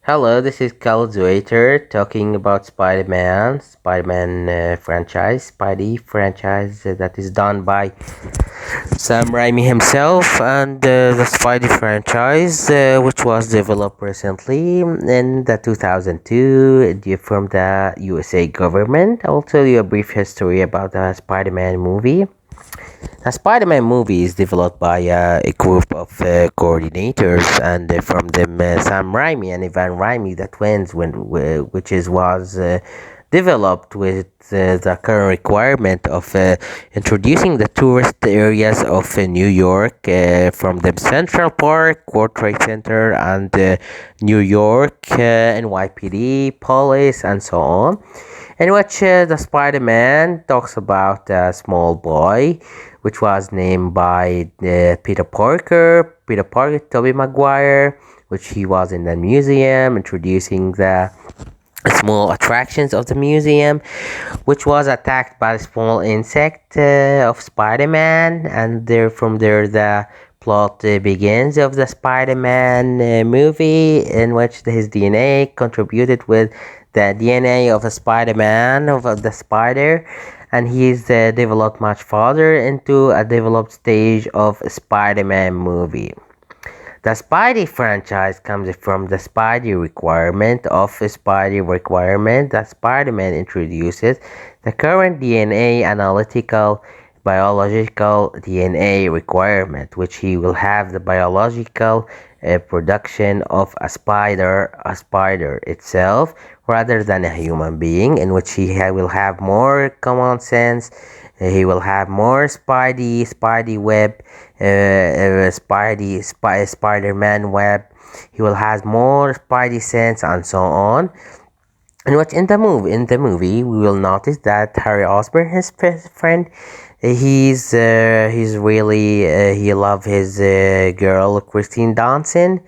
Hello, this is 𝓚𝓲𝓭𝓪𝓾𝓲𝓪 talking about Spider-Man Spidey franchise that is done by Sam Raimi himself, and the Spidey franchise, which was developed recently in the 2002 from the USA government. I'll tell you a brief history about the Spider-Man movie. The Spider-Man movie is developed by a group of coordinators, and from them Sam Raimi and Ivan Raimi, the twins, was developed with the current requirement of introducing the tourist areas of New York, from the Central Park, World Trade Center, and New York, NYPD, police, and so on, in which the Spider-Man talks about a small boy, which was named by Peter Parker, Tobey Maguire, which he was in the museum, introducing the small attractions of the museum, which was attacked by a small insect of Spider-Man, and from there the plot begins of the Spider-Man movie, in which his DNA contributed with the DNA of a Spider-Man, of the spider, and he's developed much further into a developed stage of a Spider-Man movie. The Spidey franchise comes from the Spidey requirement of a Spidey requirement that Spider-Man introduces the current DNA analytical biological DNA requirement, which he will have the biological production of a spider itself, rather than a human being, in which will have more common sense. He will have more Spidey web, Spider-Man web. He will have more Spidey sense, and so on. And what in the movie, we will notice that Harry Osborn, his friend, he's really he love his girl Christine Danson,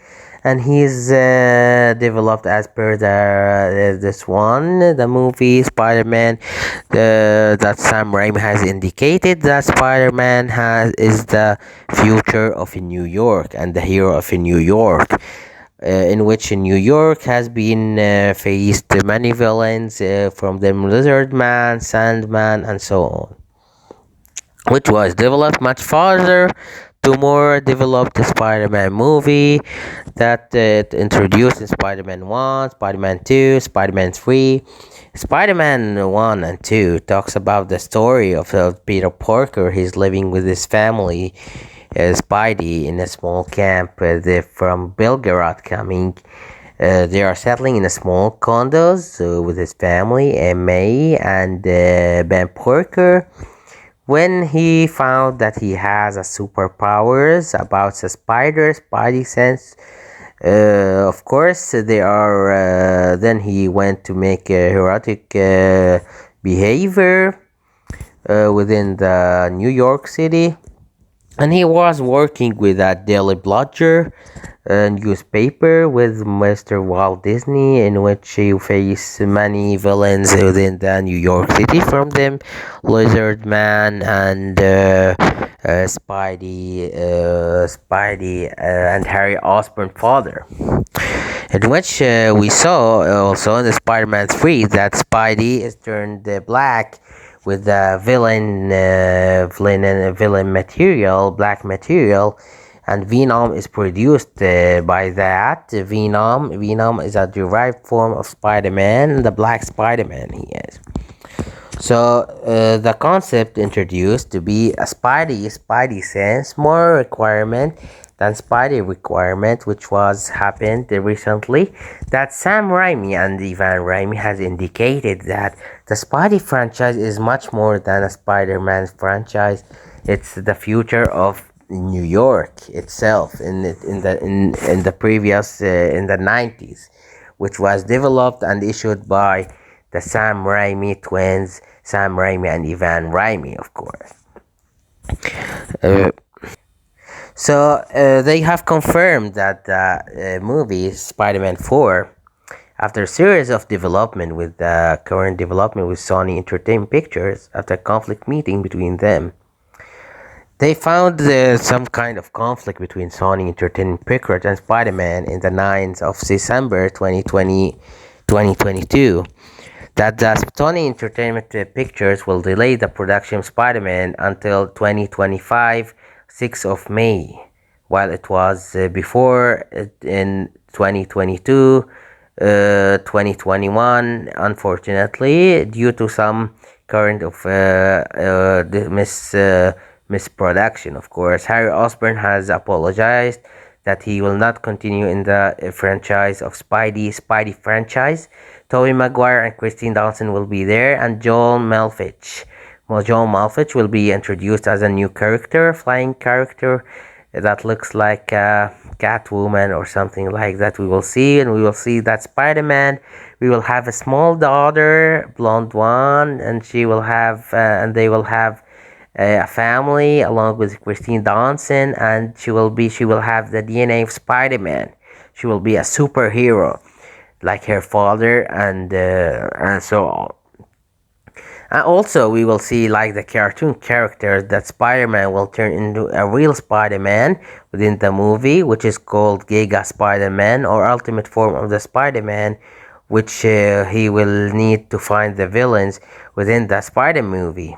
and he's developed as per the movie Spider-Man, that Sam Raimi has indicated that Spider-Man is the future of New York and the hero of New York, in which New York has been faced many villains, from the Lizard Man, Sandman, and so on, which was developed much farther to more developed Spider-Man movie that introduced Spider-Man 1, Spider-Man 2, Spider-Man 3. Spider-Man 1 and 2 talks about the story of Peter Parker. He's living with his family, Spidey, in a small camp. They're from Belgorod coming. They are settling in a small condos with his family, May and Ben Parker. When he found that he has a superpowers about the Spidey sense, of course they are. Then he went to make a heroic behavior within the New York City, and he was working with a daily blogger newspaper with Mr. Walt Disney, in which he faced many villains within the New York City, from them Lizard Man and Spidey and Harry Osborn father. In which we saw also in the Spider-Man 3 that Spidey is turned black with the villain material, black material, and Venom is produced by that. Venom is a derived form of Spider-Man, the Black Spider-Man he is. So the concept introduced to be a Spidey sense, more requirement than Spidey requirement, which was happened recently, that Sam Raimi and Ivan Raimi has indicated that the Spidey franchise is much more than a Spider-Man franchise. It's the future of New York itself in the previous in the 90s, which was developed and issued by the Sam Raimi twins, Sam Raimi and Ivan Raimi, of course. Uh, they have confirmed that the movie Spider-Man 4, after a series of development with the current development with Sony Entertainment Pictures, after conflict meeting between them, They found some kind of conflict between Sony Entertainment Pictures and Spider-Man in the 9th of December 2022. That the Sony Entertainment Pictures will delay the production of Spider-Man until 2025, 6th of May, while it was before in 2022, 2021. Unfortunately, due to some current of misproduction, of course, Harry Osborn has apologized that he will not continue in the franchise of Spidey franchise. Tobey Maguire and Christine Dawson will be there, and Joel Malkovich. Well, Joel Malkovich will be introduced as a new character, a flying character that looks like a Catwoman or something like that. We will see, and we will see that Spider-Man. We will have a small daughter, blonde one, and and they will have a family along with Christine Dawson, and she will have the DNA of Spider-Man. She will be a superhero like her father, and so on. And also, we will see like the cartoon characters that Spider-Man will turn into a real Spider-Man within the movie, which is called Giga Spider-Man or Ultimate Form of the Spider-Man, which he will need to find the villains within the Spider movie.